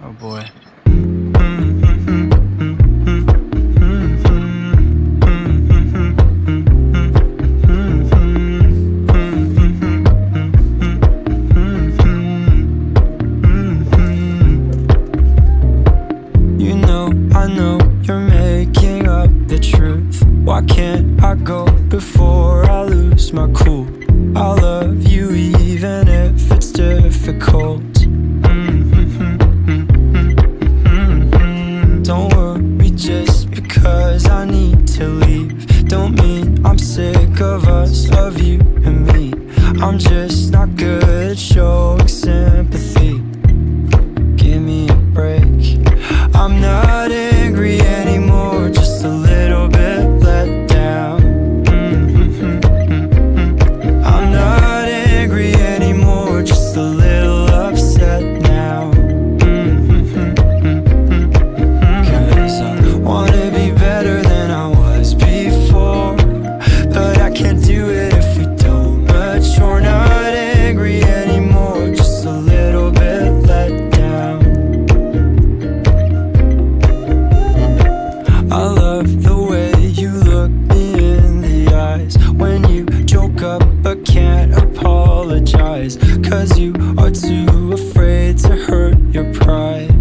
Oh boy. You know, I know you're making up the truth. Why can't I go before I lose my cool? I'll love you even if it's difficult. Don't worry just because I need to leave. Don't mean I'm sick of us, of you and me. I'm just not good at showing sympathy. Give me a break. I'm not angry anymore, just a little bit let down. I'm not angry anymore, just a little upset now. Cause I wanna be better than I was before, but I can't do it if we don't mature. Not angry anymore, just a little bit let down. I love the way you look me in the eyes when you joke up but can't apologize, cause you are too afraid to hurt your pride.